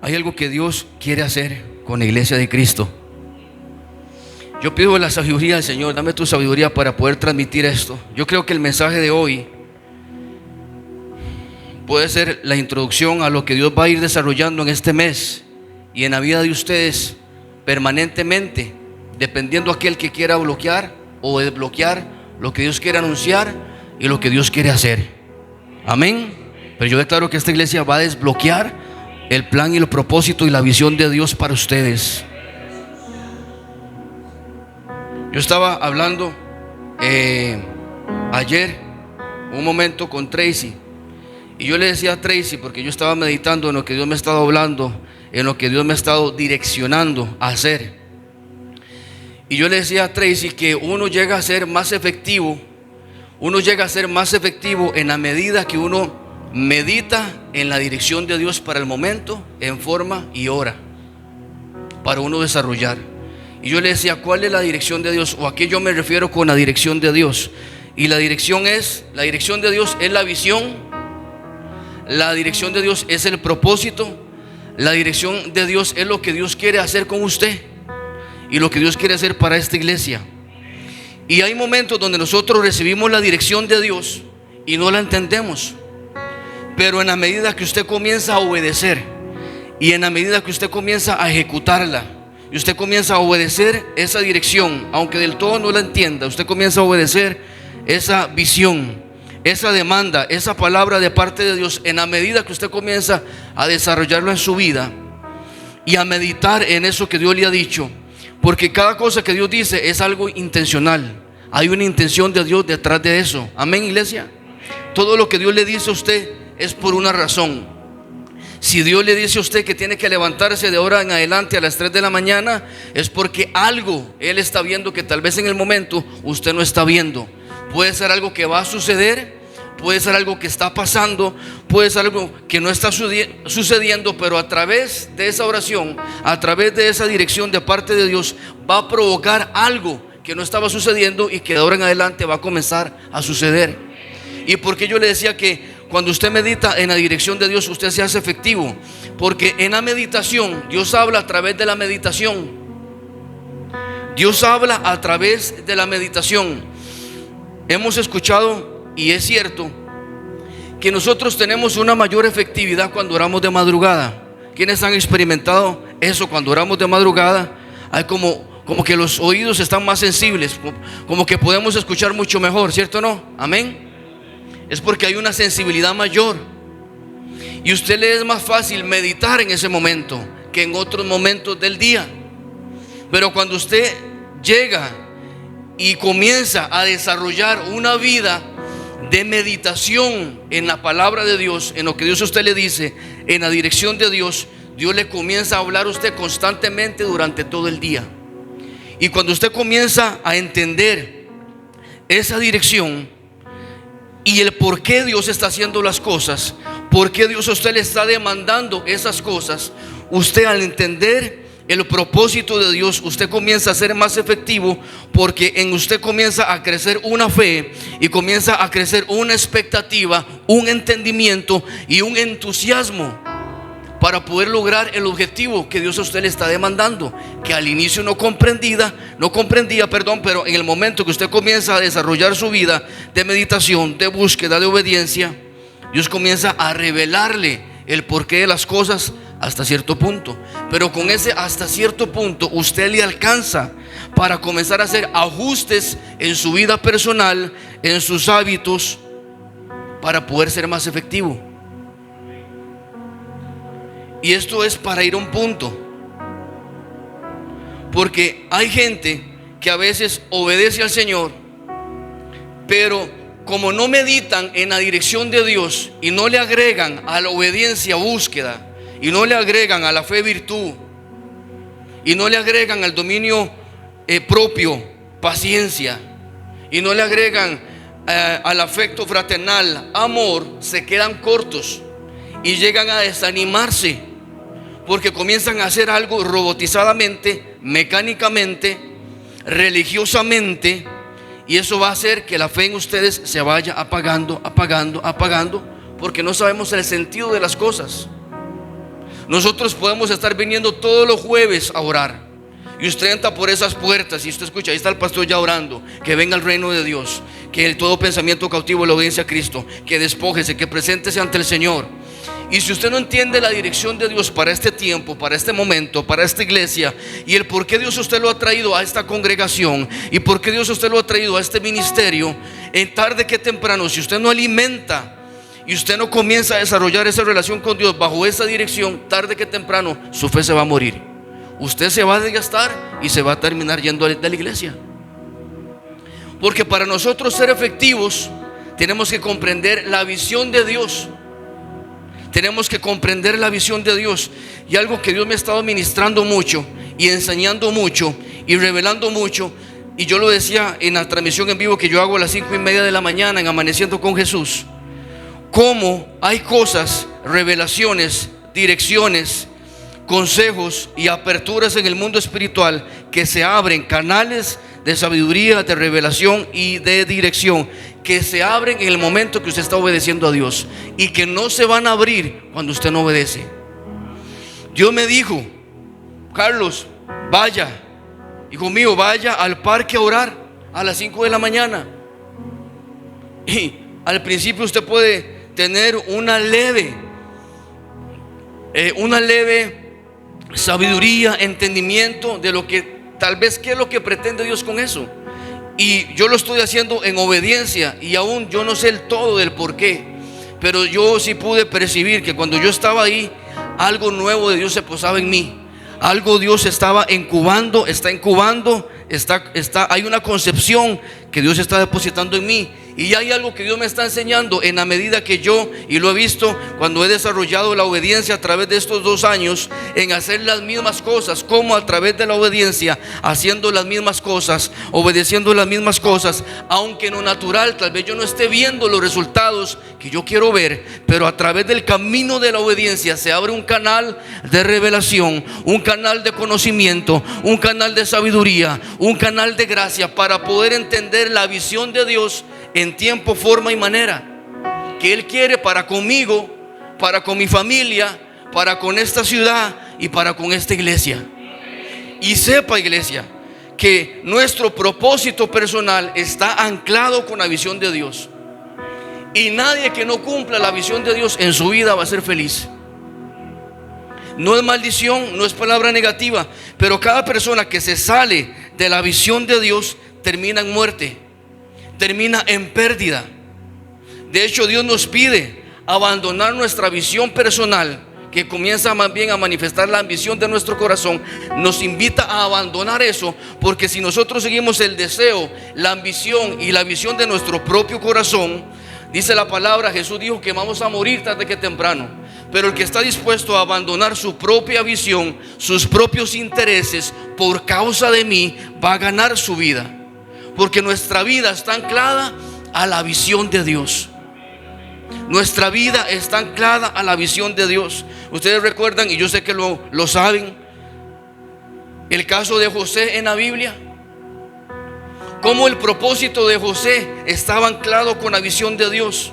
hay algo que Dios quiere hacer con la iglesia de Cristo. Yo pido la sabiduría del Señor, dame tu sabiduría para poder transmitir esto. Yo creo que el mensaje de hoy puede ser la introducción a lo que Dios va a ir desarrollando en este mes y en la vida de ustedes permanentemente, dependiendo aquel que quiera bloquear o desbloquear lo que Dios quiere anunciar y lo que Dios quiere hacer. Amén. Pero yo declaro que esta iglesia va a desbloquear el plan y el propósito y la visión de Dios para ustedes. Yo estaba hablando ayer un momento con Tracy, y yo le decía a Tracy, porque yo estaba meditando en lo que Dios me ha estado hablando, en lo que Dios me ha estado direccionando a hacer, y yo le decía a Tracy que uno llega a ser más efectivo en la medida que uno medita en la dirección de Dios para el momento, en forma y hora, para uno desarrollar. Y yo le decía, ¿cuál es la dirección de Dios? ¿O a qué yo me refiero con la dirección de Dios? Y la dirección de Dios es la visión, la dirección de Dios es el propósito, la dirección de Dios es lo que Dios quiere hacer con usted y lo que Dios quiere hacer para esta iglesia. Y hay momentos donde nosotros recibimos la dirección de Dios y no la entendemos, pero en la medida que usted comienza a obedecer y en la medida que usted comienza a ejecutarla y usted comienza a obedecer esa dirección, aunque del todo no la entienda, usted comienza a obedecer esa visión, esa demanda, esa palabra de parte de Dios, en la medida que usted comienza a desarrollarlo en su vida y a meditar en eso que Dios le ha dicho, porque cada cosa que Dios dice es algo intencional. Hay una intención de Dios detrás de eso. Amén, iglesia. Todo lo que Dios le dice a usted es por una razón. Si Dios le dice a usted que tiene que levantarse de ahora en adelante a las 3 de la mañana, es porque algo Él está viendo que tal vez en el momento usted no está viendo. Puede ser algo que va a suceder, puede ser algo que está pasando, puede ser algo que no está sucediendo, pero a través de esa oración, a través de esa dirección de parte de Dios, va a provocar algo que no estaba sucediendo y que de ahora en adelante va a comenzar a suceder. Y porque yo le decía que cuando usted medita en la dirección de Dios, usted se hace efectivo, porque en la meditación Dios habla a través de la meditación. Dios habla a través de la meditación. Hemos escuchado, y es cierto, que nosotros tenemos una mayor efectividad cuando oramos de madrugada. ¿Quiénes han experimentado eso? Cuando oramos de madrugada hay como que los oídos están más sensibles, como que podemos escuchar mucho mejor, ¿cierto o no? Amén. Es porque hay una sensibilidad mayor y a usted le es más fácil meditar en ese momento que en otros momentos del día. Pero cuando usted llega y comienza a desarrollar una vida de meditación en la palabra de Dios, en lo que Dios a usted le dice, en la dirección de Dios, Dios le comienza a hablar a usted constantemente durante todo el día. Y cuando usted comienza a entender esa dirección y el por qué Dios está haciendo las cosas, por qué Dios a usted le está demandando esas cosas, usted al entender el propósito de Dios, usted comienza a ser más efectivo, porque en usted comienza a crecer una fe y comienza a crecer una expectativa, un entendimiento y un entusiasmo para poder lograr el objetivo que Dios a usted le está demandando, que al inicio no comprendía, pero en el momento que usted comienza a desarrollar su vida de meditación, de búsqueda, de obediencia, Dios comienza a revelarle el porqué de las cosas hasta cierto punto. Pero con ese hasta cierto punto usted le alcanza para comenzar a hacer ajustes en su vida personal, en sus hábitos, para poder ser más efectivo. Y esto es para ir a un punto, porque hay gente que a veces obedece al Señor, pero como no meditan en la dirección de Dios y no le agregan a la obediencia búsqueda, y no le agregan a la fe virtud, y no le agregan al dominio propio paciencia, y no le agregan al afecto fraternal amor, se quedan cortos y llegan a desanimarse, porque comienzan a hacer algo robotizadamente, mecánicamente, religiosamente, y eso va a hacer que la fe en ustedes se vaya apagando, porque no sabemos el sentido de las cosas. Nosotros podemos estar viniendo todos los jueves a orar, y usted entra por esas puertas y usted escucha, ahí está el pastor ya orando, que venga el reino de Dios, que todo pensamiento cautivo la obediencia a Cristo, que despójese, que preséntese ante el Señor. Y si usted no entiende la dirección de Dios para este tiempo, para este momento, para esta iglesia, y el por qué Dios usted lo ha traído a esta congregación, y por qué Dios usted lo ha traído a este ministerio, en tarde que temprano, si usted no alimenta y usted no comienza a desarrollar esa relación con Dios bajo esa dirección, tarde que temprano su fe se va a morir. Usted se va a desgastar y se va a terminar yendo de la iglesia. Porque para nosotros ser efectivos tenemos que comprender la visión de Dios. Tenemos que comprender la visión de Dios. Y algo que Dios me ha estado ministrando mucho y enseñando mucho y revelando mucho, y yo lo decía en la transmisión en vivo que yo hago a las 5:30 de la mañana en Amaneciendo con Jesús, cómo hay cosas, revelaciones, direcciones, consejos y aperturas en el mundo espiritual que se abren, canales de sabiduría, de revelación y de dirección que se abren en el momento que usted está obedeciendo a Dios, y que no se van a abrir cuando usted no obedece. Dios me dijo: Carlos, vaya, hijo mío, vaya al parque a orar a las 5 de la mañana. Y al principio usted puede tener una leve sabiduría, entendimiento de lo que tal vez qué es lo que pretende Dios con eso. Y yo lo estoy haciendo en obediencia, y aún yo no sé el todo del por qué, pero yo sí pude percibir que cuando yo estaba ahí, algo nuevo de Dios se posaba en mí. Algo Dios estaba incubando, hay una concepción que Dios está depositando en mí. Y hay algo que Dios me está enseñando en la medida que yo, y lo he visto cuando he desarrollado la obediencia a través de estos 2 años, en hacer las mismas cosas, como a través de la obediencia, haciendo las mismas cosas, obedeciendo las mismas cosas, aunque en lo natural tal vez yo no esté viendo los resultados que yo quiero ver, pero a través del camino de la obediencia se abre un canal de revelación, un canal de conocimiento, un canal de sabiduría, un canal de gracia para poder entender la visión de Dios en tiempo, forma y manera que Él quiere para conmigo, para con mi familia, para con esta ciudad y para con esta iglesia. Y sepa, iglesia, que nuestro propósito personal está anclado con la visión de Dios, y nadie que no cumpla la visión de Dios en su vida va a ser feliz. No es maldición, no es palabra negativa, pero cada persona que se sale de la visión de Dios termina en muerte, termina en pérdida. De hecho, Dios nos pide abandonar nuestra visión personal, que comienza más bien a manifestar la ambición de nuestro corazón. Nos invita a abandonar eso, porque si nosotros seguimos el deseo, la ambición y la visión de nuestro propio corazón, dice la palabra, Jesús dijo que vamos a morir tarde que temprano. Pero el que está dispuesto a abandonar su propia visión, sus propios intereses por causa de mí, va a ganar su vida. Porque nuestra vida está anclada a la visión de Dios. Nuestra vida está anclada a la visión de Dios. Ustedes recuerdan, y yo sé que lo saben, el caso de José en la Biblia. Cómo el propósito de José estaba anclado con la visión de Dios.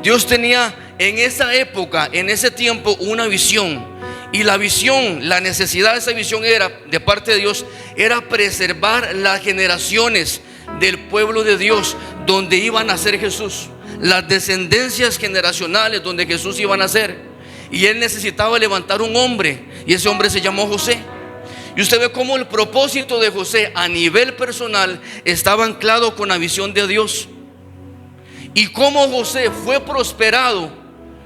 Dios tenía en esa época, en ese tiempo, una visión. Y la visión, la necesidad de esa visión era, de parte de Dios, era preservar las generaciones del pueblo de Dios donde iba a nacer Jesús, las descendencias generacionales donde Jesús iba a nacer. Y él necesitaba levantar un hombre, y ese hombre se llamó José. Y usted ve cómo el propósito de José a nivel personal estaba anclado con la visión de Dios, y cómo José fue prosperado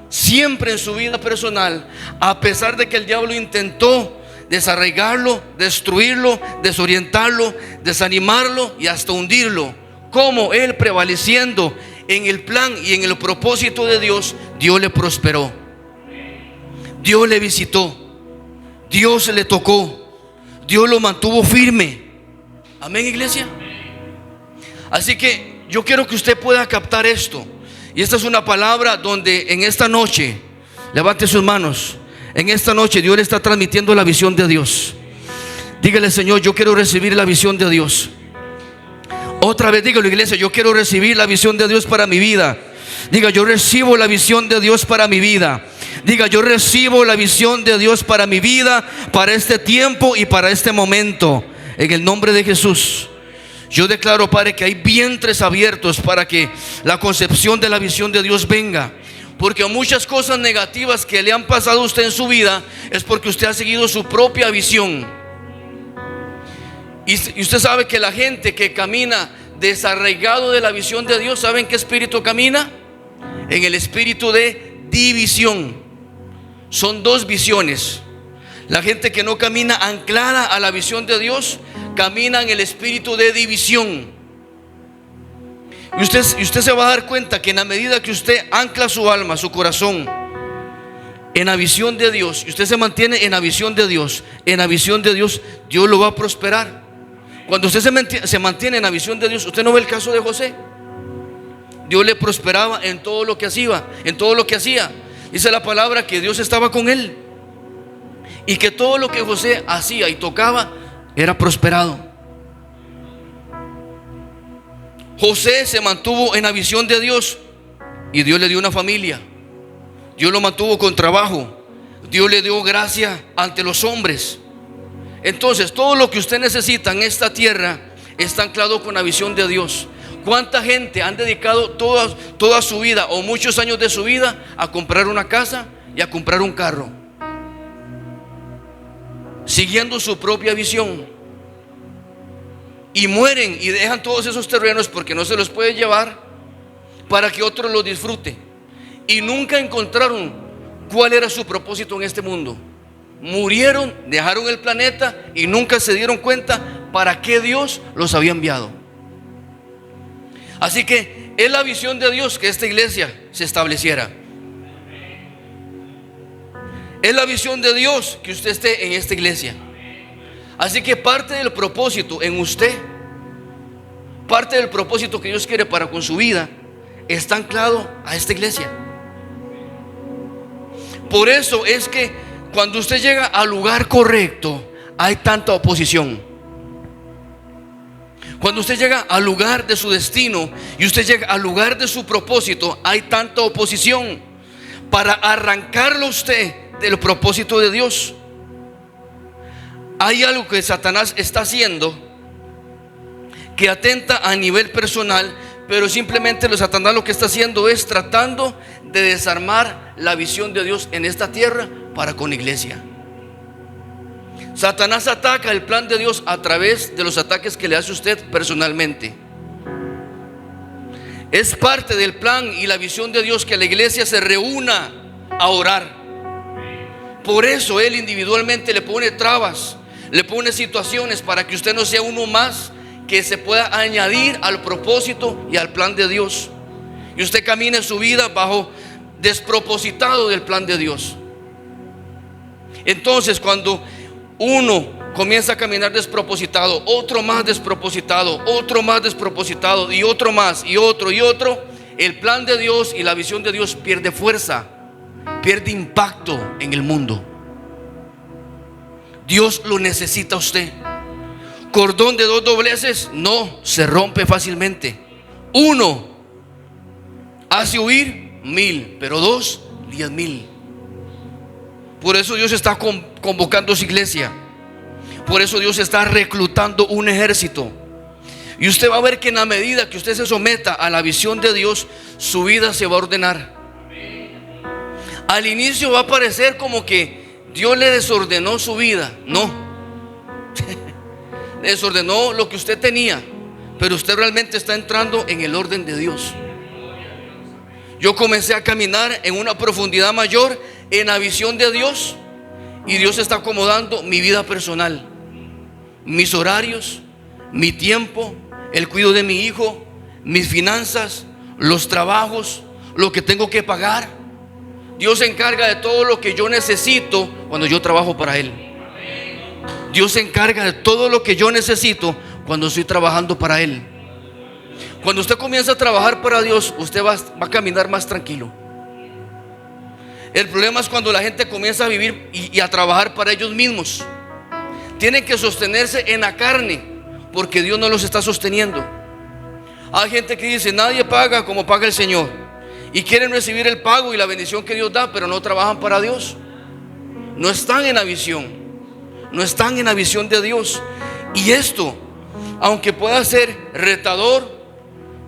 siempre en su vida personal, a pesar de que el diablo intentó desarraigarlo, destruirlo, desorientarlo, desanimarlo y hasta hundirlo. Como él, prevaleciendo en el plan y en el propósito de Dios, Dios le prosperó, Dios le visitó, Dios le tocó, Dios lo mantuvo firme. Amén, iglesia. Así que yo quiero que usted pueda captar esto. Y esta es una palabra donde en esta noche, levante sus manos. En esta noche Dios le está transmitiendo la visión de Dios. Dígale: Señor, yo quiero recibir la visión de Dios. Otra vez dígalo, iglesia: yo quiero recibir la visión de Dios para mi vida. Diga: yo recibo la visión de Dios para mi vida. Diga: yo recibo la visión de Dios para mi vida, para este tiempo y para este momento. En el nombre de Jesús. Yo declaro, Padre, que hay vientres abiertos para que la concepción de la visión de Dios venga. Porque muchas cosas negativas que le han pasado a usted en su vida es porque usted ha seguido su propia visión. Y usted sabe que la gente que camina desarraigado de la visión de Dios, ¿saben qué espíritu camina? En el espíritu de división. Son dos visiones. La gente que no camina anclada a la visión de Dios, camina en el espíritu de división. Y usted se va a dar cuenta que en la medida que usted ancla su alma, su corazón en la visión de Dios, y usted se mantiene en la visión de Dios, en la visión de Dios, Dios lo va a prosperar. Cuando usted se mantiene en la visión de Dios, usted no ve el caso de José. Dios le prosperaba en todo lo que hacía, en todo lo que hacía. Dice la palabra que Dios estaba con él, y que todo lo que José hacía y tocaba era prosperado. José se mantuvo en la visión de Dios y Dios le dio una familia. Dios lo mantuvo con trabajo. Dios le dio gracia ante los hombres. Entonces, todo lo que usted necesita en esta tierra está anclado con la visión de Dios. ¿Cuánta gente han dedicado toda su vida o muchos años de su vida a comprar una casa y a comprar un carro, siguiendo su propia visión? Y mueren y dejan todos esos terrenos porque no se los puede llevar para que otro los disfrute. Y nunca encontraron cuál era su propósito en este mundo. Murieron, dejaron el planeta y nunca se dieron cuenta para qué Dios los había enviado. Así que es la visión de Dios que esta iglesia se estableciera. Es la visión de Dios que usted esté en esta iglesia. Así que parte del propósito en usted, parte del propósito que Dios quiere para con su vida, está anclado a esta iglesia. Por eso es que cuando usted llega al lugar correcto, hay tanta oposición. Cuando usted llega al lugar de su destino y usted llega al lugar de su propósito, hay tanta oposición para arrancarlo a usted del propósito de Dios. Hay algo que Satanás está haciendo que atenta a nivel personal, pero simplemente Satanás lo que está haciendo es tratando de desarmar la visión de Dios en esta tierra para con la iglesia. Satanás ataca el plan de Dios a través de los ataques que le hace usted personalmente. Es parte del plan y la visión de Dios que la iglesia se reúna a orar. Por eso Él individualmente le pone trabas, le pone situaciones para que usted no sea uno más que se pueda añadir al propósito y al plan de Dios, y usted camine su vida bajo despropositado del plan de Dios. Entonces, cuando uno comienza a caminar despropositado, otro más despropositado, otro más despropositado, y otro más, y otro, el plan de Dios y la visión de Dios pierde fuerza, pierde impacto en el mundo. Dios lo necesita a usted. Cordón de dos dobleces no se rompe fácilmente. Uno hace huir 1000, pero dos, 10,000. Por eso Dios está convocando a su iglesia. Por eso Dios está reclutando un ejército. Y usted va a ver que en la medida que usted se someta a la visión de Dios, su vida se va a ordenar. Al inicio va a parecer como que Dios le desordenó su vida. No. Le desordenó lo que usted tenía, pero usted realmente está entrando en el orden de Dios. Yo comencé a caminar en una profundidad mayor en la visión de Dios, y Dios está acomodando mi vida personal, mis horarios, mi tiempo, el cuidado de mi hijo, mis finanzas, los trabajos, lo que tengo que pagar. Dios se encarga de todo lo que yo necesito cuando yo trabajo para Él. Dios se encarga de todo lo que yo necesito cuando estoy trabajando para Él. Cuando usted comienza a trabajar para Dios, usted va a caminar más tranquilo. El problema es cuando la gente comienza a vivir y a trabajar para ellos mismos. Tienen que sostenerse en la carne porque Dios no los está sosteniendo. Hay gente que dice: nadie paga como paga el Señor. y quieren recibir el pago y la bendición que Dios da, pero no trabajan para Dios. No están en la visión, no están en la visión de Dios. Y esto, aunque pueda ser retador,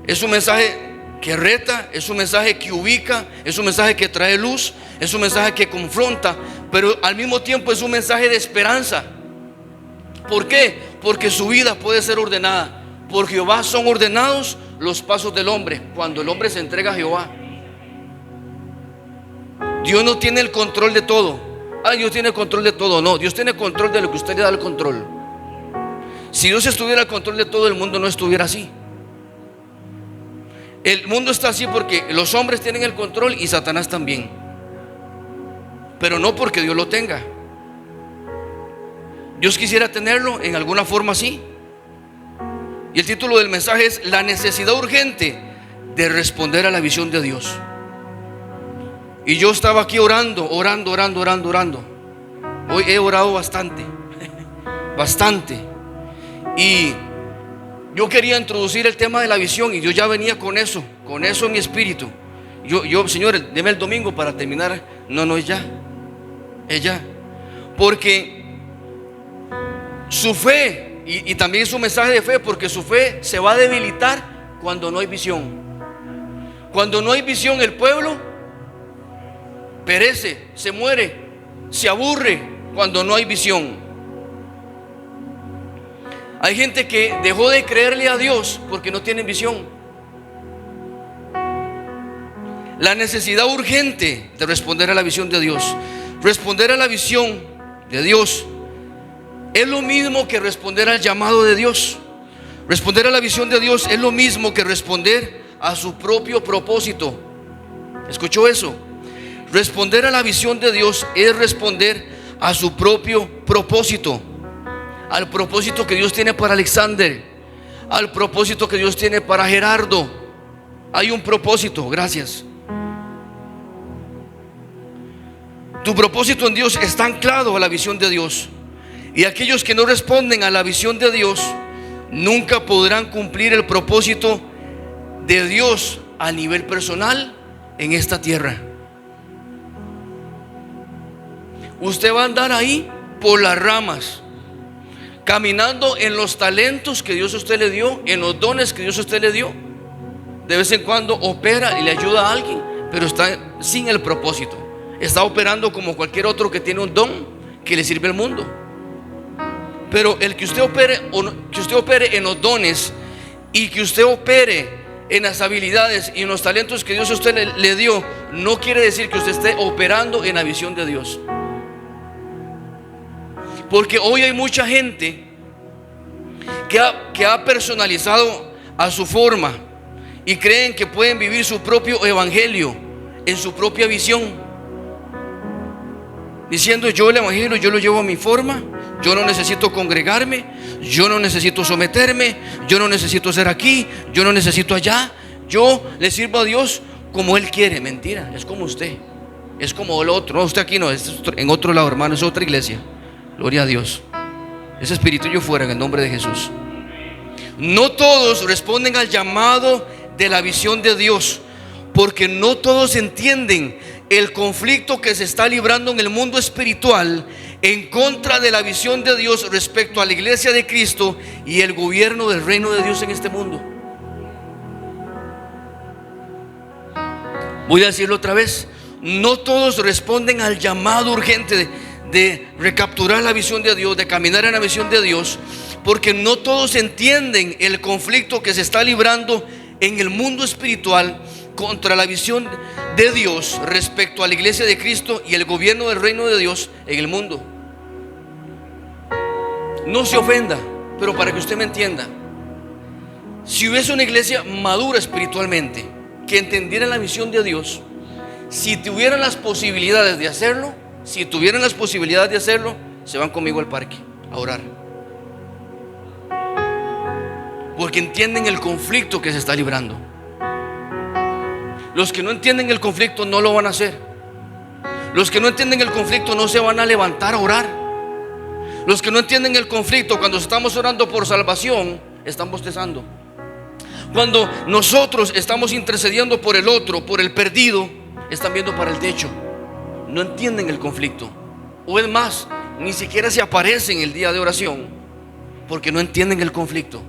es un mensaje que reta, es un mensaje que ubica, es un mensaje que trae luz, es un mensaje que confronta, pero al mismo tiempo es un mensaje de esperanza. ¿Por qué? Porque su vida puede ser ordenada. Por Jehová son ordenados los pasos del hombre, cuando el hombre se entrega a Jehová. Dios no tiene el control de todo. Dios tiene el control de todo. No, Dios tiene control de lo que usted le da el control. Si Dios estuviera al control de todo, el mundo no estuviera así. El mundo está así porque los hombres tienen el control y Satanás también, pero no porque Dios lo tenga. Dios quisiera tenerlo en alguna forma así. Y el título del mensaje es la necesidad urgente de responder a la visión de Dios. Y yo estaba aquí orando. Hoy he orado bastante. Y yo quería introducir el tema de la visión, y yo ya venía con eso en mi espíritu. Yo, Señor, deme el domingo para terminar. No, es ya. Porque su fe, y también es un mensaje de fe, porque su fe se va a debilitar cuando no hay visión. Cuando no hay visión, el pueblo perece, se muere, se aburre cuando no hay visión. Hay gente que dejó de creerle a Dios porque no tienen visión. La necesidad urgente de responder a la visión de Dios. Responder a la visión de Dios es lo mismo que responder al llamado de Dios. Responder a la visión de Dios es lo mismo que responder a su propio propósito. ¿Escuchó eso? Responder a la visión de Dios es responder a su propio propósito. Al propósito que Dios tiene para Alexander, al propósito que Dios tiene para Gerardo. Hay un propósito, gracias. Tu propósito en Dios está anclado a la visión de Dios. Y aquellos que no responden a la visión de Dios nunca podrán cumplir el propósito de Dios a nivel personal en esta tierra. Usted va a andar ahí por las ramas, caminando en los talentos que Dios a usted le dio, en los dones que Dios a usted le dio. De vez en cuando opera y le ayuda a alguien, pero está sin el propósito. Está operando como cualquier otro que tiene un don que le sirve al mundo. Pero el que usted opere en los dones, y que usted opere en las habilidades y en los talentos que Dios a usted le dio, no quiere decir que usted esté operando en la visión de Dios. Porque hoy hay mucha gente que ha personalizado a su forma y creen que pueden vivir su propio evangelio en su propia visión, diciendo: yo el evangelio yo lo llevo a mi forma, yo no necesito congregarme, yo no necesito someterme, yo no necesito ser aquí, yo no necesito allá, yo le sirvo a Dios como Él quiere. Mentira, es como usted, es como el otro. No, usted aquí no, es en otro lado, hermano, es otra iglesia. Gloria a Dios. Ese espíritu yo fuera en el nombre de Jesús. No todos responden al llamado de la visión de Dios, porque no todos entienden el conflicto que se está librando en el mundo espiritual en contra de la visión de Dios respecto a la iglesia de Cristo y el gobierno del reino de Dios en este mundo. Voy a decirlo otra vez. No todos responden al llamado urgente de recapturar la visión de Dios, de caminar en la visión de Dios, porque no todos entienden el conflicto que se está librando en el mundo espiritual contra la visión de Dios respecto a la iglesia de Cristo y el gobierno del reino de Dios en el mundo. No se ofenda, pero para que usted me entienda, si hubiese una iglesia madura espiritualmente, que entendiera la visión de Dios, si tuvieran las posibilidades de hacerlo, se van conmigo al parque a orar, porque entienden el conflicto que se está librando. Los que no entienden el conflicto no lo van a hacer. Los que no entienden el conflicto no se van a levantar a orar. Los que no entienden el conflicto, cuando estamos orando por salvación, están bostezando. Cuando nosotros estamos intercediendo por el otro, por el perdido, están viendo para el techo. No entienden el conflicto. O es más, ni siquiera se aparecen el día de oración porque no entienden el conflicto.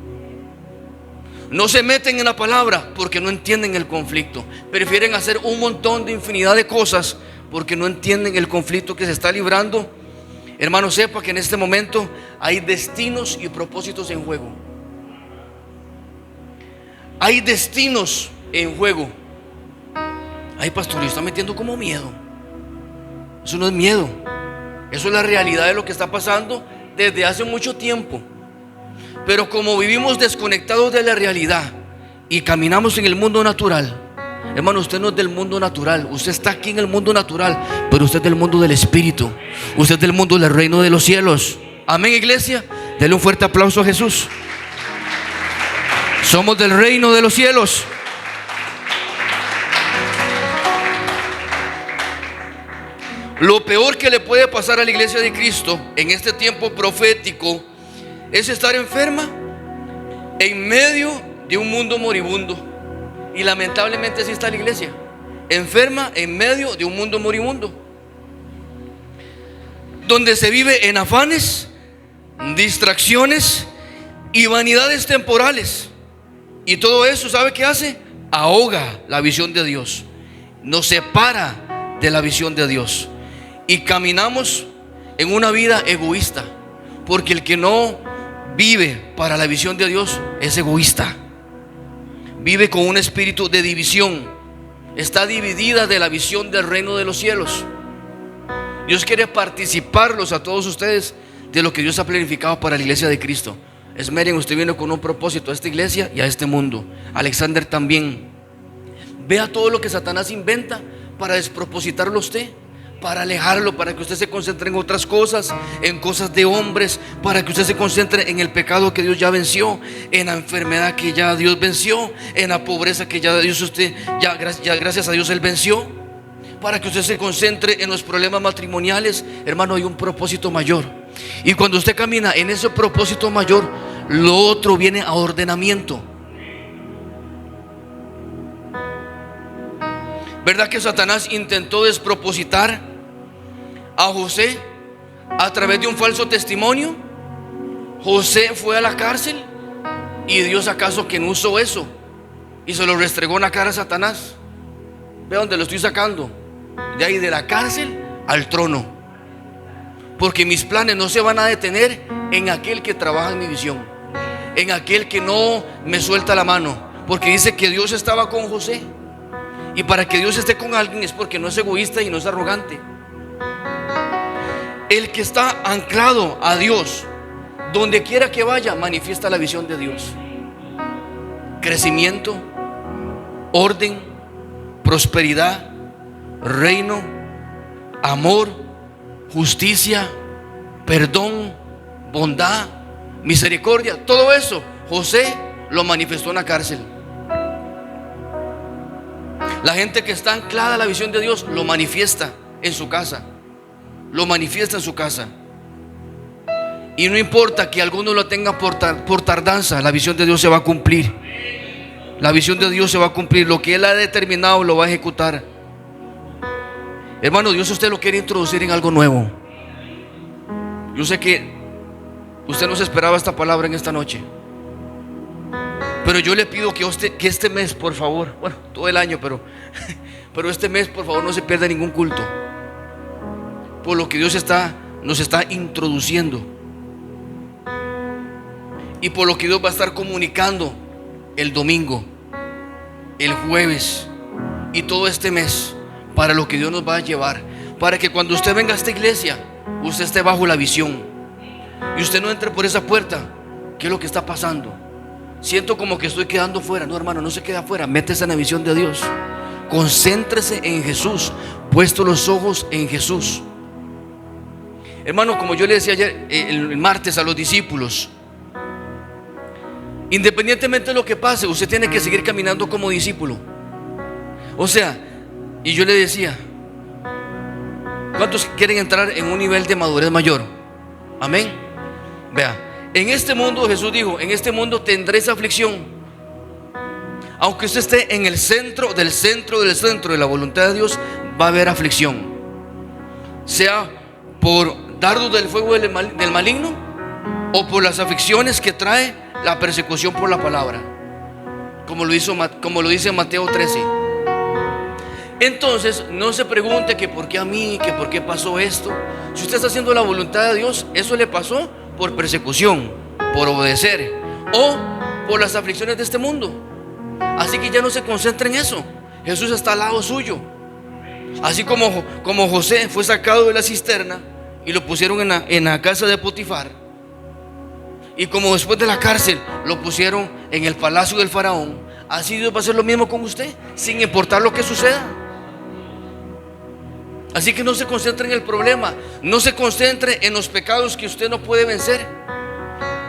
No se meten en la palabra porque no entienden el conflicto. Prefieren hacer un montón de infinidad de cosas porque no entienden el conflicto que se está librando. Hermano, sepa que en este momento hay destinos y propósitos en juego. Hay destinos en juego. Ay, pastor, yo está metiendo como miedo. Eso no es miedo. Eso es la realidad de lo que está pasando desde hace mucho tiempo. Pero como vivimos desconectados de la realidad y caminamos en el mundo natural, hermano, usted no es del mundo natural. Usted está aquí en el mundo natural, pero usted es del mundo del Espíritu. Usted es del mundo del reino de los cielos. Amén, iglesia. Denle un fuerte aplauso a Jesús. Somos del reino de los cielos. Lo peor que le puede pasar a la iglesia de Cristo en este tiempo profético es estar enferma en medio de un mundo moribundo. Y lamentablemente así está la iglesia, enferma en medio de un mundo moribundo, donde se vive en afanes, distracciones y vanidades temporales. Y todo eso, ¿sabe qué hace? Ahoga la visión de Dios, nos separa de la visión de Dios. Y caminamos en una vida egoísta, porque el que no vive para la visión de Dios es egoísta. Vive con un espíritu de división. Está dividida de la visión del reino de los cielos. Dios quiere participarlos a todos ustedes de lo que Dios ha planificado para la iglesia de Cristo. Esmeren, usted viene con un propósito a esta iglesia y a este mundo. Alexander también. Vea todo lo que Satanás inventa para despropositarlo a usted, para alejarlo, para que usted se concentre en otras cosas, en cosas de hombres, para que usted se concentre en el pecado que Dios ya venció, en la enfermedad que ya Dios venció, en la pobreza que ya Dios gracias a Dios Él venció, para que usted se concentre en los problemas matrimoniales. Hermano, hay un propósito mayor, y cuando usted camina en ese propósito mayor, lo otro viene a ordenamiento. ¿Verdad que Satanás intentó despropositar a José a través de un falso testimonio? José fue a la cárcel y Dios acaso que no usó eso y se lo restregó en la cara a Satanás. Ve dónde lo estoy sacando, de ahí de la cárcel al trono, porque mis planes no se van a detener en aquel que trabaja en mi visión, en aquel que no me suelta la mano, porque dice que Dios estaba con José. Y para que Dios esté con alguien es porque no es egoísta y no es arrogante. El que está anclado a Dios, donde quiera que vaya, manifiesta la visión de Dios. Crecimiento, orden, prosperidad, reino, amor, justicia, perdón, bondad, misericordia. Todo eso José lo manifestó en la cárcel. La gente que está anclada a la visión de Dios lo manifiesta en su casa. Lo manifiesta en su casa. Y no importa que alguno lo tenga por tardanza, la visión de Dios se va a cumplir. La visión de Dios se va a cumplir. Lo que Él ha determinado lo va a ejecutar. Hermano, Dios usted lo quiere introducir en algo nuevo. Yo sé que usted no se esperaba esta palabra en esta noche, pero yo le pido que este mes, por favor, bueno, todo el año, pero este mes, por favor, no se pierda ningún culto, por lo que Dios nos está introduciendo, y por lo que Dios va a estar comunicando el domingo, el jueves y todo este mes, para lo que Dios nos va a llevar, para que cuando usted venga a esta iglesia, usted esté bajo la visión y usted no entre por esa puerta. ¿Qué es lo que está pasando? Siento como que estoy quedando fuera. No, hermano, no se queda fuera. Métese en la visión de Dios. Concéntrese en Jesús, puesto los ojos en Jesús. Hermano, como yo le decía ayer, el martes a los discípulos, independientemente de lo que pase, usted tiene que seguir caminando como discípulo. O sea, y yo le decía, ¿cuántos quieren entrar en un nivel de madurez mayor? Amén. Vea, en este mundo, Jesús dijo, en este mundo tendréis aflicción, Aunque usted esté en el centro del centro del centro de la voluntad de Dios, va a haber aflicción. Sea por dardos del fuego del maligno o por las aflicciones que trae la persecución por la palabra, como lo dice Mateo 13. Entonces no se pregunte que por qué a mí, que por qué pasó esto. Si usted está haciendo la voluntad de Dios, eso le pasó por persecución, por obedecer o por las aflicciones de este mundo. Así que ya no se concentre en eso. Jesús está al lado suyo. Así como José fue sacado de la cisterna y lo pusieron en la casa de Potifar, y como después de la cárcel lo pusieron en el palacio del faraón, así Dios va a hacer lo mismo con usted, sin importar lo que suceda. Así que no se concentre en el problema, no se concentre en los pecados que usted no puede vencer,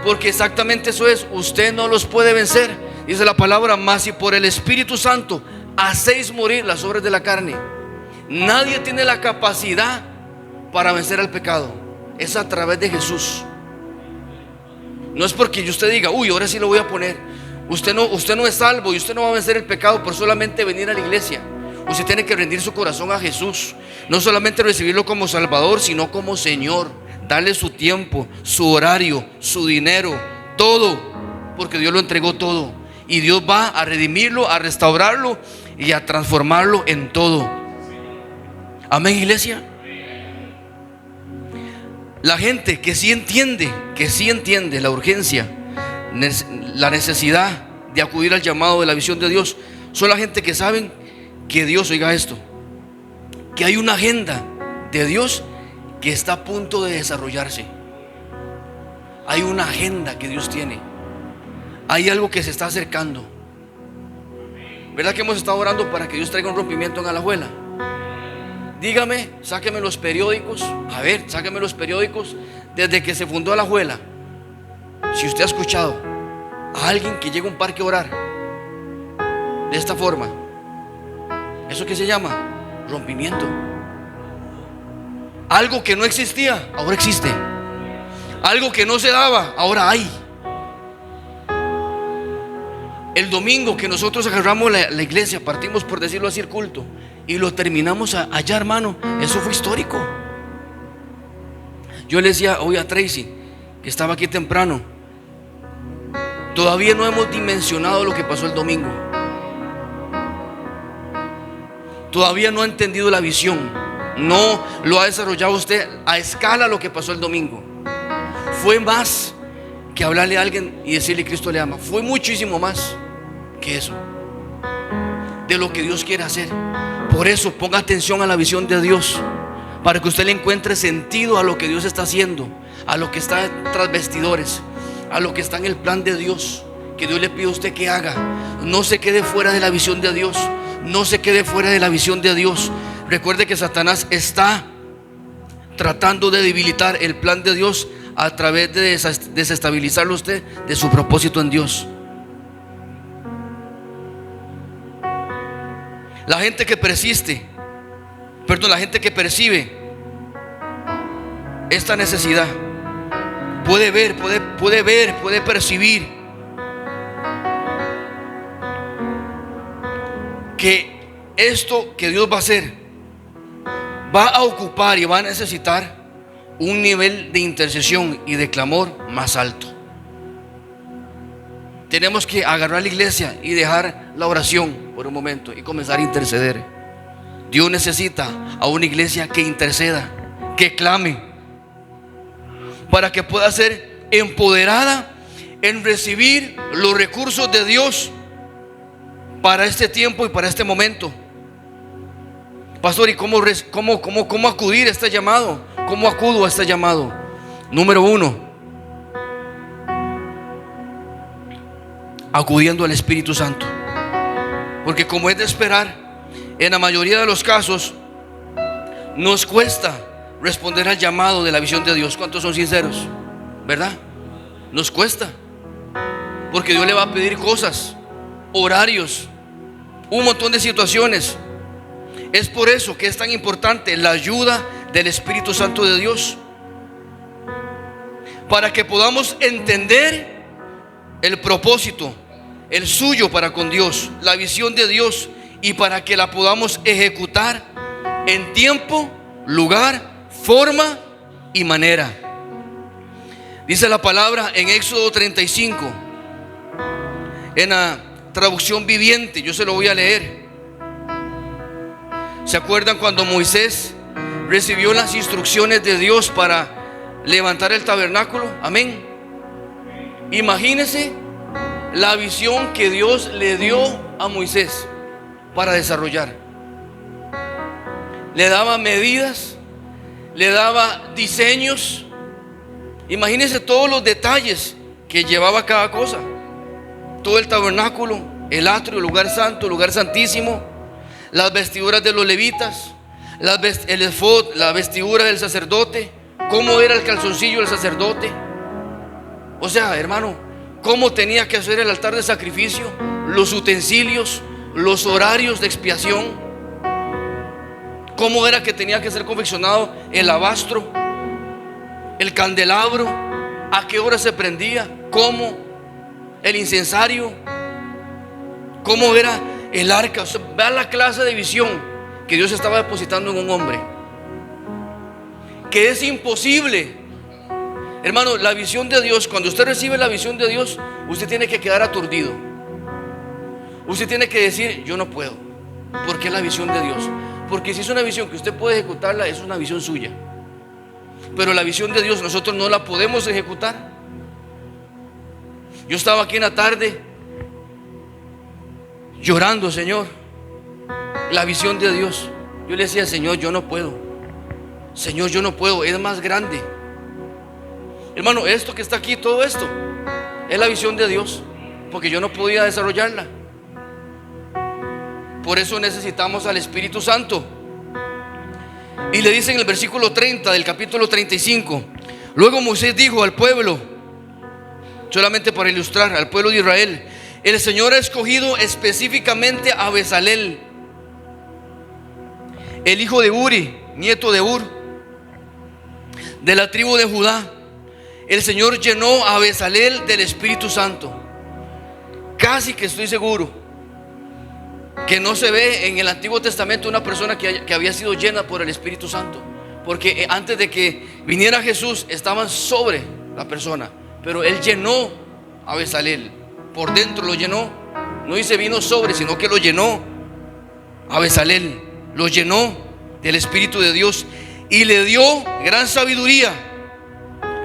porque exactamente eso es, usted no los puede vencer. Dice la palabra: mas si por el Espíritu Santo hacéis morir las obras de la carne. Nadie tiene la capacidad para vencer al pecado, es a través de Jesús. No es porque usted diga: uy, ahora sí lo voy a poner. Usted no es salvo y usted no va a vencer el pecado por solamente venir a la iglesia. Usted tiene que rendir su corazón a Jesús, no solamente recibirlo como Salvador, sino como Señor. Darle su tiempo, su horario, su dinero, todo, porque Dios lo entregó todo. Y Dios va a redimirlo, a restaurarlo y a transformarlo en todo. Amén, iglesia. La gente que sí entiende la urgencia, la necesidad de acudir al llamado de la visión de Dios, son la gente que saben que Dios, oiga esto, que hay una agenda de Dios que está a punto de desarrollarse. Hay una agenda que Dios tiene. Hay algo que se está acercando. ¿Verdad que hemos estado orando para que Dios traiga un rompimiento en Alajuela? Dígame, sáqueme los periódicos. A ver, sáqueme los periódicos. Desde que se fundó Alajuela, si usted ha escuchado a alguien que llega a un parque a orar de esta forma, ¿eso qué se llama? Rompimiento. Algo que no existía, ahora existe. Algo que no se daba, ahora hay. El domingo que nosotros agarramos la iglesia, partimos, por decirlo así, el culto, y lo terminamos allá, hermano, eso fue histórico. Yo le decía hoy a Tracy, que estaba aquí temprano, todavía no hemos dimensionado lo que pasó el domingo. Todavía no ha entendido la visión, no lo ha desarrollado usted a escala lo que pasó el domingo. Fue más que hablarle a alguien y decirle: Cristo le ama. Fue muchísimo más que eso, de lo que Dios quiere hacer. Por eso ponga atención a la visión de Dios, para que usted le encuentre sentido a lo que Dios está haciendo, a lo que está tras bastidores, a lo que está en el plan de Dios, que Dios le pide a usted que haga. No se quede fuera de la visión de Dios. No se quede fuera de la visión de Dios. Recuerde que Satanás está tratando de debilitar el plan de Dios a través de desestabilizarlo usted de su propósito en Dios. La gente que la gente que percibe esta necesidad puede percibir que esto que Dios va a hacer va a ocupar y va a necesitar un nivel de intercesión y de clamor más alto. Tenemos que agarrar la iglesia y dejar la oración por un momento y comenzar a interceder. Dios necesita a una iglesia que interceda, que clame, para que pueda ser empoderada en recibir los recursos de Dios para este tiempo y para este momento. Pastor, ¿y cómo acudir a este llamado? ¿Cómo acudo a este llamado? Número 1, acudiendo al Espíritu Santo. Porque como es de esperar, en la mayoría de los casos nos cuesta responder al llamado de la visión de Dios. ¿Cuántos son sinceros? ¿Verdad? Nos cuesta, porque Dios le va a pedir cosas, horarios, un montón de situaciones. Es por eso que es tan importante la ayuda del Espíritu Santo de Dios, para que podamos entender el propósito, el suyo para con Dios, la visión de Dios, y para que la podamos ejecutar en tiempo, lugar, forma y manera. Dice la palabra en Éxodo 35, en la traducción viviente, yo se lo voy a leer. ¿Se acuerdan cuando Moisés recibió las instrucciones de Dios para levantar el tabernáculo? Amén. Imagínense la visión que Dios le dio a Moisés para desarrollar. Le daba medidas, le daba diseños. Imagínense todos los detalles que llevaba cada cosa. Todo el tabernáculo, el atrio, el lugar santo, el lugar santísimo, las vestiduras de los levitas, el efod, la vestidura del sacerdote, cómo era el calzoncillo del sacerdote. O sea, hermano, cómo tenía que hacer el altar de sacrificio, los utensilios, los horarios de expiación, cómo era que tenía que ser confeccionado el alabastro, el candelabro, a qué hora se prendía, cómo, el incensario, cómo era el arca. O sea, vea la clase de visión que Dios estaba depositando en un hombre, que es imposible. Hermano, la visión de Dios, cuando usted recibe la visión de Dios, usted tiene que quedar aturdido. Usted tiene que decir: yo no puedo, porque es la visión de Dios. Porque si es una visión que usted puede ejecutarla, es una visión suya. Pero la visión de Dios nosotros no la podemos ejecutar. Yo estaba aquí en la tarde llorando, Señor, la visión de Dios. Yo le decía: Señor, yo no puedo. Señor, yo no puedo, es más grande. Hermano, esto que está aquí, todo esto es la visión de Dios, porque yo no podía desarrollarla. Por eso necesitamos al Espíritu Santo. Y le dice en el versículo 30 del capítulo 35: luego Moisés dijo al pueblo, solamente para ilustrar al pueblo de Israel: el Señor ha escogido específicamente a Bezalel, el hijo de Uri, nieto de Ur, de la tribu de Judá. El Señor llenó a Bezalel del Espíritu Santo. Casi que estoy seguro que no se ve en el Antiguo Testamento una persona que había sido llena por el Espíritu Santo, porque antes de que viniera Jesús estaban sobre la persona. Pero Él llenó a Bezalel, por dentro lo llenó. No dice vino sobre, sino que lo llenó a Bezalel, lo llenó del Espíritu de Dios y le dio gran sabiduría,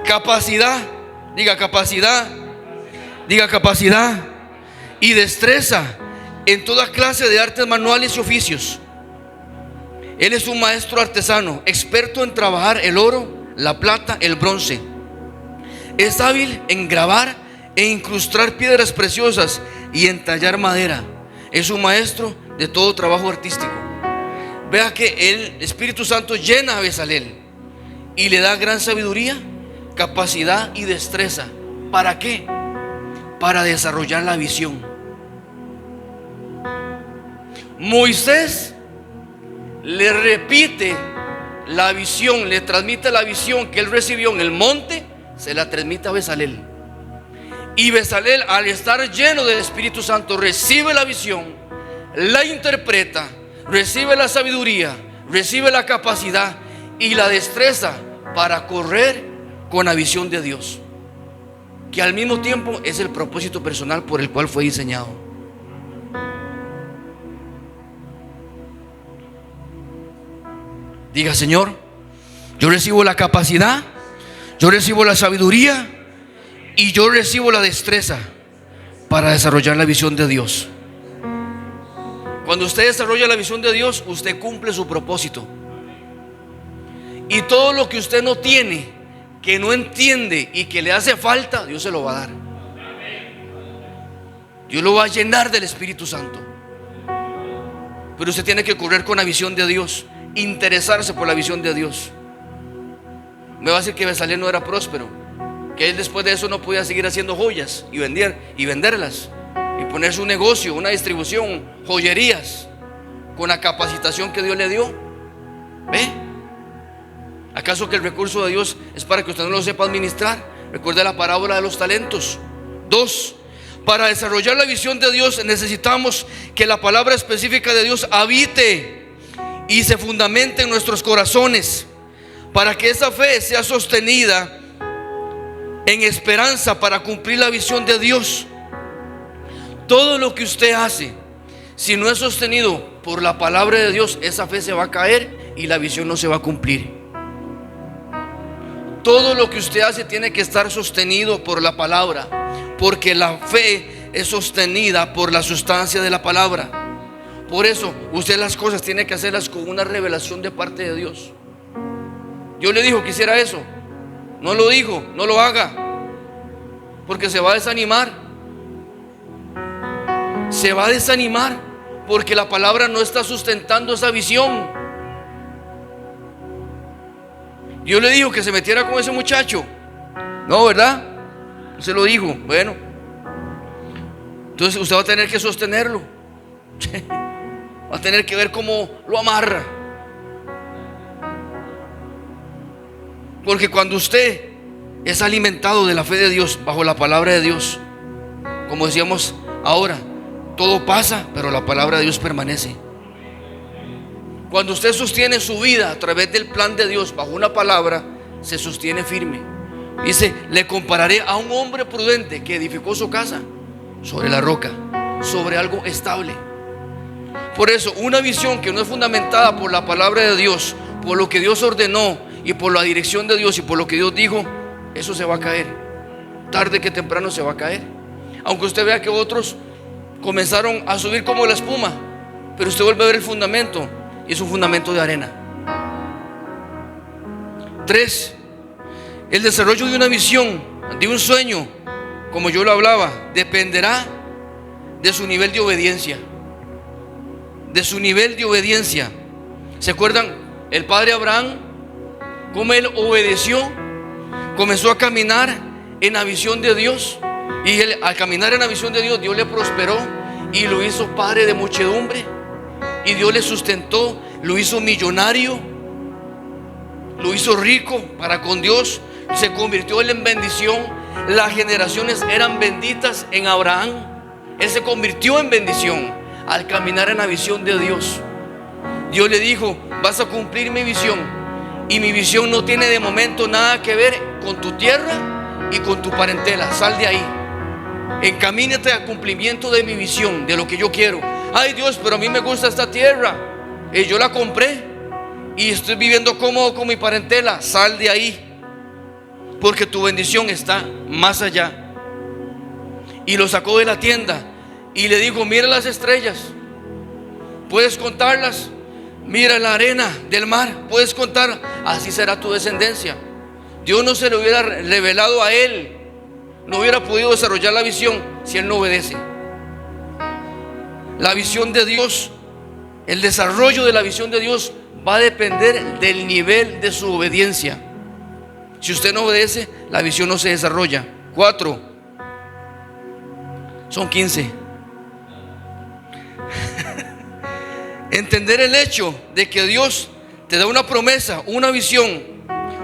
capacidad, diga capacidad y destreza en toda clase de artes manuales y oficios. Él es un maestro artesano, experto en trabajar el oro, la plata, el bronce. Es hábil en grabar e incrustar piedras preciosas y en tallar madera. Es un maestro de todo trabajo artístico. Vea que el Espíritu Santo llena a Bezalel y le da gran sabiduría, capacidad y destreza. ¿Para qué? Para desarrollar la visión. Moisés le repite la visión, le transmite la visión que él recibió en el monte, se la transmite a Bezalel. Y Bezalel, al estar lleno del Espíritu Santo, recibe la visión, la interpreta, recibe la sabiduría, recibe la capacidad y la destreza para correr con la visión de Dios, que al mismo tiempo es el propósito personal por el cual fue diseñado. Diga: Señor, yo recibo la capacidad, yo recibo la sabiduría y yo recibo la destreza para desarrollar la visión de Dios. Cuando usted desarrolla la visión de Dios, usted cumple su propósito. Y todo lo que usted no tiene, que no entiende y que le hace falta, Dios se lo va a dar. Dios lo va a llenar del Espíritu Santo. Pero usted tiene que correr con la visión de Dios, interesarse por la visión de Dios. Me va a decir que Bezalel no era próspero, que él después de eso no podía seguir haciendo joyas y venderlas y poner su negocio, una distribución, joyerías, con la capacitación que Dios le dio. ¿Ve? ¿Acaso que el recurso de Dios es para que usted no lo sepa administrar? Recuerde la parábola de los talentos. 2. Para desarrollar la visión de Dios necesitamos que la palabra específica de Dios habite y se fundamente en nuestros corazones, para que esa fe sea sostenida en esperanza para cumplir la visión de Dios. Todo lo que usted hace, si no es sostenido por la palabra de Dios, esa fe se va a caer y la visión no se va a cumplir. Todo lo que usted hace tiene que estar sostenido por la palabra, porque la fe es sostenida por la sustancia de la palabra. Por eso usted las cosas tiene que hacerlas con una revelación de parte de Dios. Dios le dijo que hiciera eso, no lo dijo, no lo haga, porque se va a desanimar. Se va a desanimar porque la palabra no está sustentando esa visión. Dios le dijo que se metiera con ese muchacho, no, ¿verdad? Se lo dijo. Bueno, entonces usted va a tener que sostenerlo. Va a tener que ver cómo lo amarra. Porque cuando usted es alimentado de la fe de Dios, bajo la palabra de Dios, como decíamos ahora, todo pasa, pero la palabra de Dios permanece. Cuando usted sostiene su vida a través del plan de Dios bajo una palabra, se sostiene firme. Dice: le compararé a un hombre prudente que edificó su casa sobre la roca, sobre algo estable. Por eso, una visión que no es fundamentada por la palabra de Dios, por lo que Dios ordenó y por la dirección de Dios y por lo que Dios dijo, eso se va a caer. Tarde que temprano se va a caer. Aunque usted vea que otros comenzaron a subir como la espuma, pero usted vuelve a ver el fundamento y es un fundamento de arena. 3. El desarrollo de una visión, de un sueño, como yo lo hablaba, dependerá de su nivel de obediencia. De su nivel de obediencia. ¿Se acuerdan? El padre Abraham, cómo él obedeció, comenzó a caminar en la visión de Dios. Y él, al caminar en la visión de Dios, Dios le prosperó y lo hizo padre de muchedumbre. Y Dios le sustentó, lo hizo millonario, lo hizo rico para con Dios. Se convirtió él en bendición. Las generaciones eran benditas en Abraham. Él se convirtió en bendición al caminar en la visión de Dios. Dios le dijo: vas a cumplir mi visión. Y mi visión no tiene de momento nada que ver con tu tierra y con tu parentela. Sal de ahí, encamínate al cumplimiento de mi visión, de lo que yo quiero. Ay Dios, pero a mí me gusta esta tierra, yo la compré y estoy viviendo cómodo con mi parentela. Sal de ahí, porque tu bendición está más allá. Y lo sacó de la tienda y le dijo: mira las estrellas, ¿puedes contarlas? Mira la arena del mar, ¿puedes contar? Así será tu descendencia. Dios no se le hubiera revelado a él, no hubiera podido desarrollar la visión si él no obedece. La visión de Dios, el desarrollo de la visión de Dios va a depender del nivel de su obediencia. Si usted no obedece, la visión no se desarrolla. 4. Son 15. Entender el hecho de que Dios te da una promesa, una visión,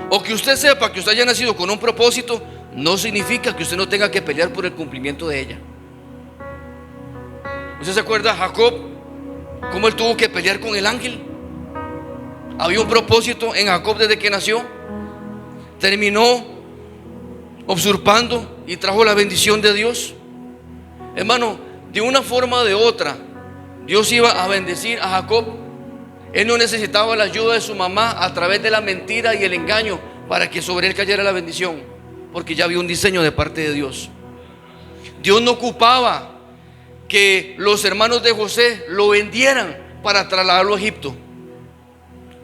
o que usted sepa que usted haya nacido con un propósito, no significa que usted no tenga que pelear por el cumplimiento de ella. ¿Usted se acuerda Jacob? ¿Cómo él tuvo que pelear con el ángel? Había un propósito en Jacob desde que nació. Terminó usurpando y trajo la bendición de Dios. Hermano, de una forma o de otra, Dios iba a bendecir a Jacob. Él no necesitaba la ayuda de su mamá a través de la mentira y el engaño para que sobre él cayera la bendición, porque ya había un diseño de parte de Dios. Dios no ocupaba que los hermanos de José lo vendieran para trasladarlo a Egipto.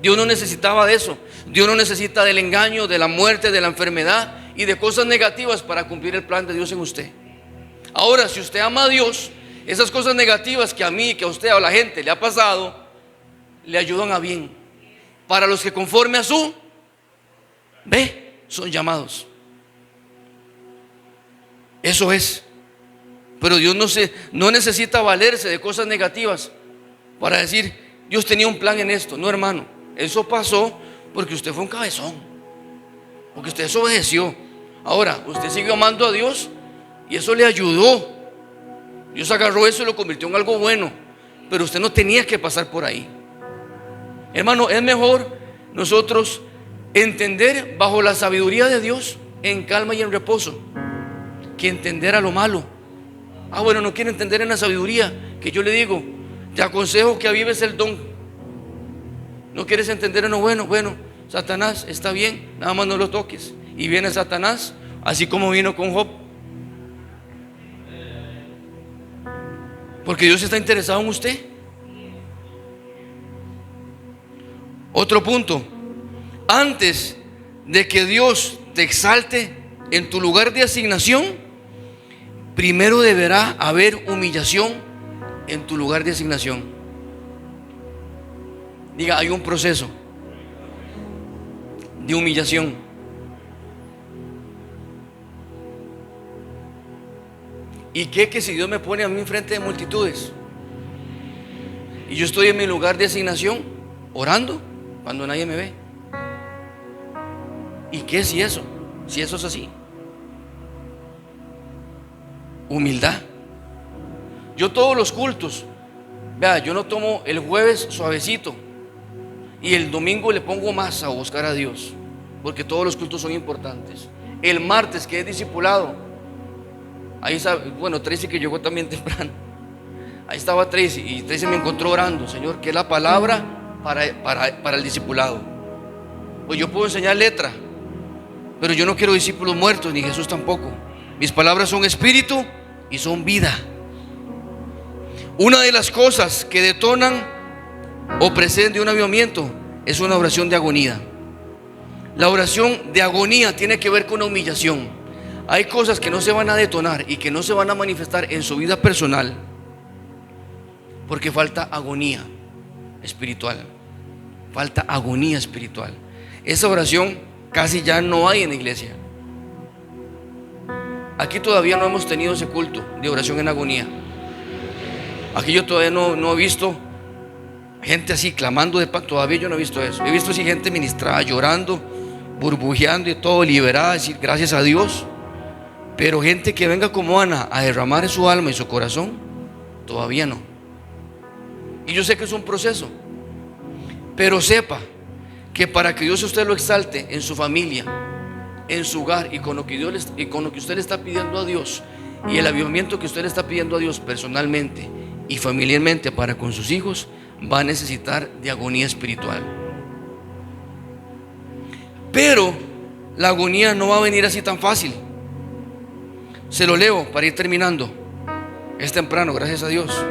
Dios no necesitaba de eso. Dios no necesita del engaño, de la muerte, de la enfermedad y de cosas negativas para cumplir el plan de Dios en usted. Ahora, si usted ama a Dios, esas cosas negativas que a mí, que a usted o a la gente le ha pasado, le ayudan a bien. Para los que conforme a su son llamados. Eso es. Pero Dios no necesita valerse de cosas negativas para decir: Dios tenía un plan en esto. No, hermano, eso pasó porque usted fue un cabezón, porque usted desobedeció. Ahora, usted siguió amando a Dios y eso le ayudó Dios agarró eso y lo convirtió en algo bueno, pero usted no tenía que pasar por ahí. Hermano, es mejor nosotros entender bajo la sabiduría de Dios en calma y en reposo que entender a lo malo. Bueno, no quiere entender en la sabiduría, que yo le digo, te aconsejo que avives el don. No quieres entender en lo bueno. Bueno, Satanás está bien, nada más no lo toques. Y viene Satanás, así como vino con Job, porque Dios está interesado en usted. Otro punto: antes de que Dios te exalte en tu lugar de asignación, primero deberá haber humillación en tu lugar de asignación. Diga, hay un proceso de humillación. ¿Y qué que si Dios me pone a mí enfrente de multitudes y yo estoy en mi lugar de asignación orando cuando nadie me ve? ¿Y qué si eso es así? Humildad. Yo todos los cultos, vea, yo no tomo el jueves suavecito y el domingo le pongo más a buscar a Dios, porque todos los cultos son importantes. El martes, que es discipulado, ahí está, bueno, Tracy, que llegó también temprano, ahí estaba Tracy, y Tracy me encontró orando: Señor, que es la palabra para el discipulado. Pues yo puedo enseñar letra, pero yo no quiero discípulos muertos, ni Jesús tampoco. Mis palabras son espíritu y son vida. Una de las cosas que detonan o preceden de un avivamiento es una oración de agonía. La oración de agonía tiene que ver con la humillación. Hay cosas que no se van a detonar y que no se van a manifestar en su vida personal porque falta agonía espiritual. Falta agonía espiritual. Esa oración casi ya no hay en la iglesia. Aquí todavía no hemos tenido ese culto de oración en agonía. Aquí yo todavía no he visto gente así clamando de pan. Todavía yo no he visto eso. He visto así gente ministrada, llorando, burbujeando y todo, liberada, decir gracias a Dios. Pero gente que venga como Ana a derramar en su alma y su corazón, todavía no. Y yo sé que es un proceso, pero sepa que para que Dios usted lo exalte en su familia, en su hogar, y con lo que usted le está pidiendo a Dios, y el avivamiento que usted le está pidiendo a Dios personalmente y familiarmente para con sus hijos, va a necesitar de agonía espiritual. Pero la agonía no va a venir así tan fácil. Se lo leo para ir terminando. Es temprano, gracias a Dios.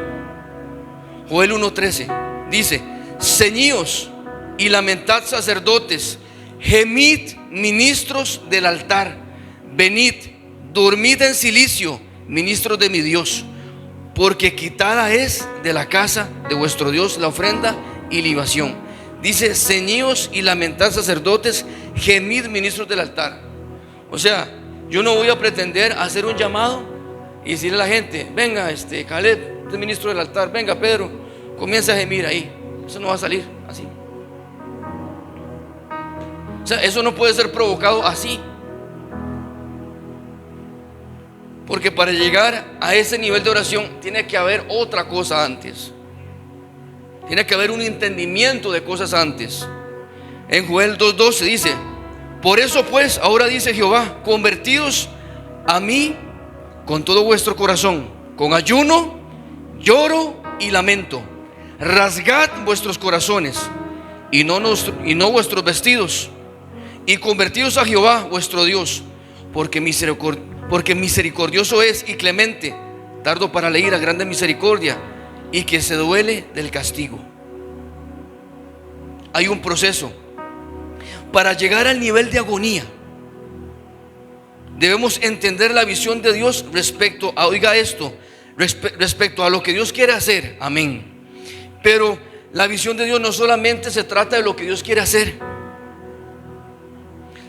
Joel 1:13 dice: ceñíos y lamentad, sacerdotes, gemid, ministros del altar, venid, dormid en silicio, ministros de mi Dios, porque quitada es de la casa de vuestro Dios la ofrenda y libación. Dice: ceñíos y lamentad, sacerdotes, gemid, ministros del altar. O sea, yo no voy a pretender hacer un llamado y decirle a la gente: venga, Caleb, este ministro del altar, venga, Pedro, comienza a gemir ahí. Eso no va a salir así. O sea, eso no puede ser provocado así. Porque para llegar a ese nivel de oración tiene que haber otra cosa antes. Tiene que haber un entendimiento de cosas antes. En Joel 2:12 dice: por eso pues, ahora dice Jehová, convertidos a mí con todo vuestro corazón, con ayuno, lloro y lamento. Rasgad vuestros corazones y no vuestros vestidos, y convertidos a Jehová vuestro Dios, porque misericordioso es y clemente, tardo para la ira, grande misericordia, y que se duele del castigo. Hay un proceso. Para llegar al nivel de agonía, debemos entender la visión de Dios respecto a, oiga esto, respecto a lo que Dios quiere hacer. Amén. Pero la visión de Dios no solamente se trata de lo que Dios quiere hacer,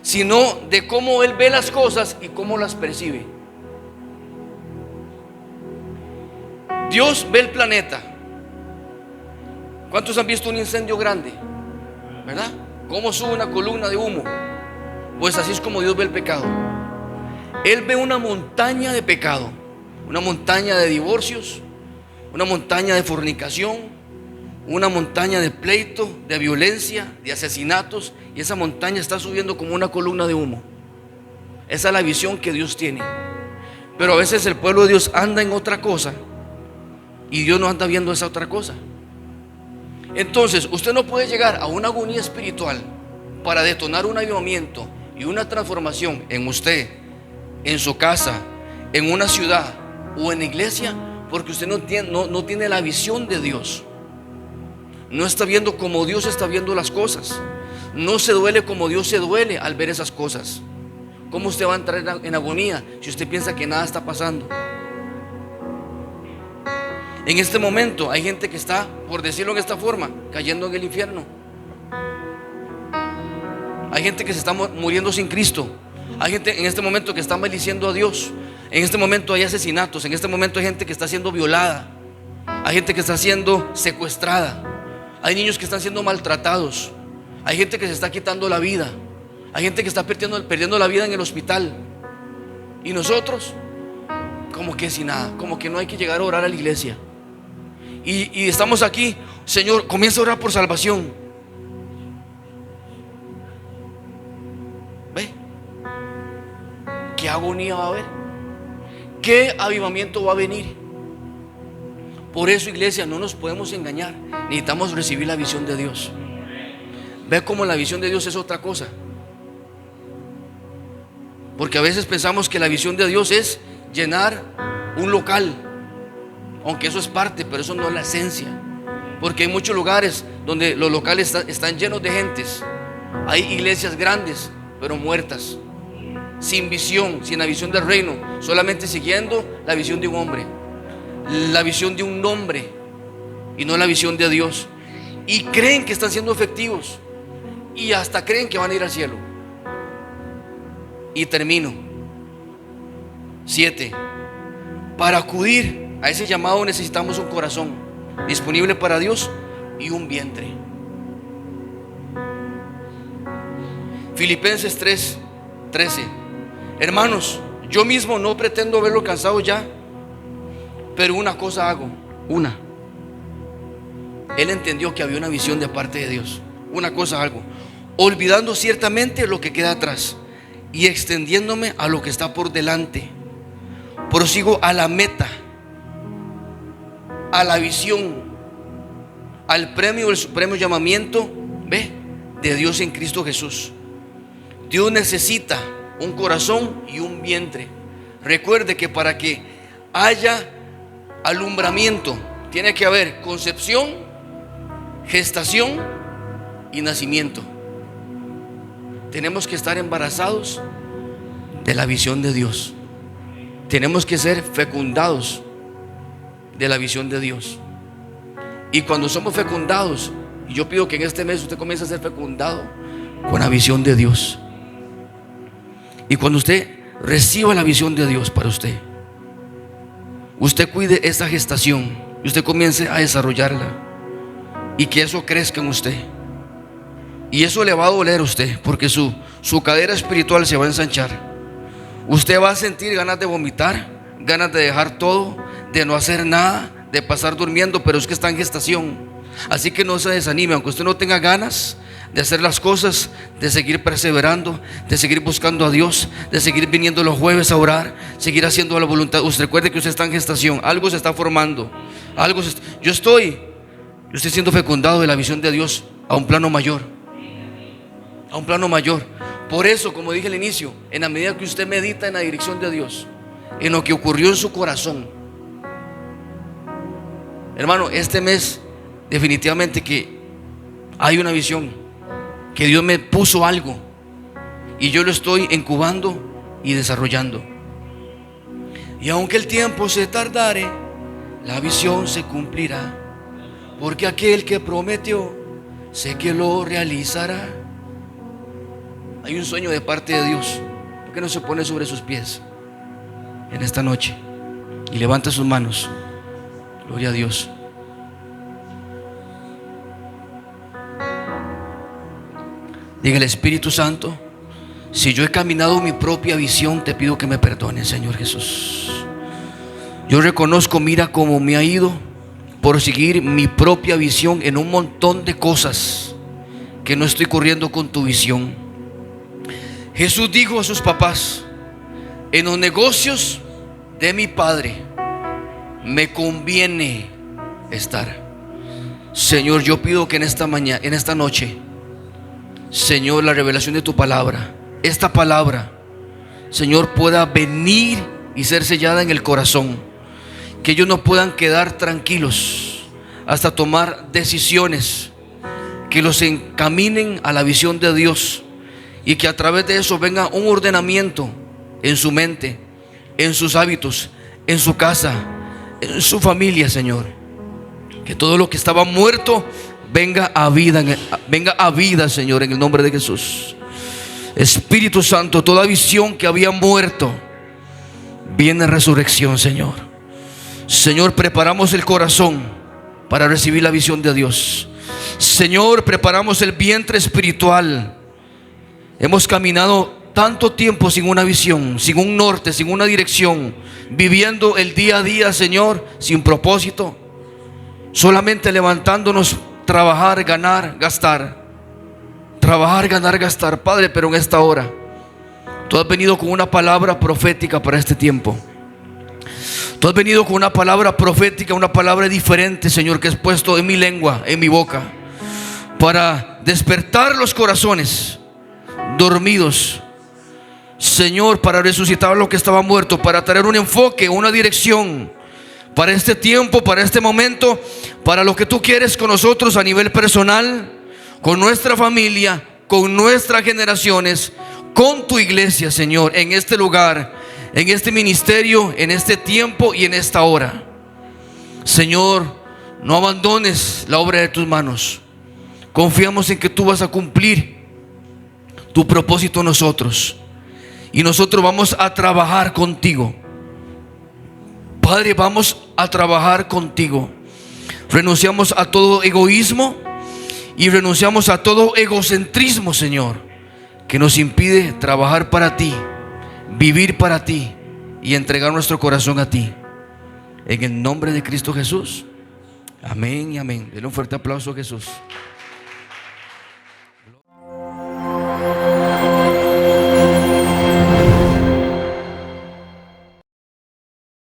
sino de cómo Él ve las cosas y cómo las percibe. Dios ve el planeta. ¿Cuántos han visto un incendio grande? ¿Verdad? ¿Cómo sube una columna de humo? Pues así es como Dios ve el pecado. Él ve una montaña de pecado, una montaña de divorcios, una montaña de fornicación, una montaña de pleito, de violencia, de asesinatos, y esa montaña está subiendo como una columna de humo. Esa es la visión que Dios tiene. Pero a veces el pueblo de Dios anda en otra cosa y Dios no anda viendo esa otra cosa. Entonces usted no puede llegar a una agonía espiritual para detonar un avivamiento y una transformación en usted, en su casa, en una ciudad o en la iglesia, porque usted no tiene la visión de Dios. No está viendo como Dios está viendo las cosas. No se duele como Dios se duele al ver esas cosas. ¿Cómo usted va a entrar en agonía si usted piensa que nada está pasando? En este momento hay gente que está, por decirlo en esta forma, cayendo en el infierno. Hay gente que se está muriendo sin Cristo. Hay gente en este momento que está maldiciendo a Dios. En este momento hay asesinatos. En este momento hay gente que está siendo violada. Hay gente que está siendo secuestrada. Hay niños que están siendo maltratados. Hay gente que se está quitando la vida. Hay gente que está perdiendo la vida en el hospital. Y nosotros, como que sin nada, como que no hay que llegar a orar a la iglesia. Y estamos aquí, Señor, comienza a orar por salvación. ¿Ve? ¿Qué agonía va a haber? ¿Qué avivamiento va a venir? Por eso, iglesia, no nos podemos engañar. Necesitamos recibir la visión de Dios. Ve cómo la visión de Dios es otra cosa. Porque a veces pensamos que la visión de Dios es llenar un local, aunque eso es parte, pero eso no es la esencia. Porque hay muchos lugares donde los locales están llenos de gentes. Hay iglesias grandes, pero muertas, sin visión, sin la visión del reino, solamente siguiendo la visión de un hombre, la visión de un nombre, y no la visión de Dios. Y creen que están siendo efectivos, y hasta creen que van a ir al cielo. Y termino. 7. Para acudir a ese llamado necesitamos un corazón disponible para Dios y un vientre. Filipenses 3:13. Hermanos, yo mismo no pretendo haberlo alcanzado ya, pero una cosa hago. Él entendió que había una visión de parte de Dios. Una cosa hago, olvidando ciertamente lo que queda atrás y extendiéndome a lo que está por delante, prosigo a la meta, a la visión, al premio, el supremo llamamiento, ¿ve?, de Dios en Cristo Jesús. Dios necesita un corazón y un vientre. Recuerde que para que haya alumbramiento tiene que haber concepción, gestación y nacimiento. Tenemos que estar embarazados de la visión de Dios. Tenemos que ser fecundados de la visión de Dios. Y cuando somos fecundados, y yo pido que en este mes usted comience a ser fecundado con la visión de Dios. Y cuando usted reciba la visión de Dios para usted, usted cuide esa gestación y usted comience a desarrollarla, y que eso crezca en usted. Y eso le va a doler a usted, porque su cadera espiritual se va a ensanchar. Usted va a sentir ganas de vomitar, ganas de dejar todo, de no hacer nada, de pasar durmiendo, pero es que está en gestación. Así que no se desanime, aunque usted no tenga ganas de hacer las cosas, de seguir perseverando, de seguir buscando a Dios, de seguir viniendo los jueves a orar, seguir haciendo la voluntad. Usted recuerde que usted está en gestación, algo se está formando, yo estoy siendo fecundado de la visión de Dios a un plano mayor. A un plano mayor. Por eso, como dije al inicio, en la medida que usted medita en la dirección de Dios, en lo que ocurrió en su corazón, hermano, este mes definitivamente que hay una visión, que Dios me puso algo y yo lo estoy incubando y desarrollando. Y aunque el tiempo se tardare, la visión se cumplirá, porque aquel que prometió, sé que lo realizará. Hay un sueño de parte de Dios. ¿Por qué no se pone sobre sus pies en esta noche y levanta sus manos? Gloria a Dios. Diga el Espíritu Santo: si yo he caminado mi propia visión, te pido que me perdones, Señor Jesús. Yo reconozco, mira cómo me ha ido por seguir mi propia visión en un montón de cosas, que no estoy corriendo con tu visión. Jesús dijo a sus papás: en los negocios de mi Padre me conviene estar. Señor, yo pido que en esta mañana, en esta noche, Señor, la revelación de tu palabra, esta palabra, Señor, pueda venir y ser sellada en el corazón, que ellos no puedan quedar tranquilos hasta tomar decisiones que los encaminen a la visión de Dios, y que a través de eso venga un ordenamiento en su mente, en sus hábitos, en su casa, en su familia, Señor. Que todo lo que estaba muerto venga a vida, Señor, en el nombre de Jesús. Espíritu Santo, toda visión que había muerto, viene resurrección, Señor. Señor, preparamos el corazón para recibir la visión de Dios. Señor, preparamos el vientre espiritual. Hemos caminado tanto tiempo sin una visión, sin un norte, sin una dirección, viviendo el día a día, Señor, sin propósito, solamente levantándonos, trabajar, ganar, gastar. Trabajar, ganar, gastar, Padre. Pero en esta hora tú has venido con una palabra profética para este tiempo. Tú has venido con una palabra profética, una palabra diferente, Señor, que has puesto en mi lengua, en mi boca, para despertar los corazones dormidos, Señor, para resucitar lo que estaba muerto, para traer un enfoque, una dirección para este tiempo, para este momento, para lo que tú quieres con nosotros a nivel personal, con nuestra familia, con nuestras generaciones, con tu iglesia, Señor, en este lugar, en este ministerio, en este tiempo y en esta hora. Señor, no abandones la obra de tus manos. Confiamos en que tú vas a cumplir tu propósito en nosotros, y nosotros vamos a trabajar contigo. Padre, vamos a trabajar contigo. Renunciamos a todo egoísmo y renunciamos a todo egocentrismo, Señor, que nos impide trabajar para ti, vivir para ti y entregar nuestro corazón a ti. En el nombre de Cristo Jesús. Amén y amén. Denle un fuerte aplauso a Jesús.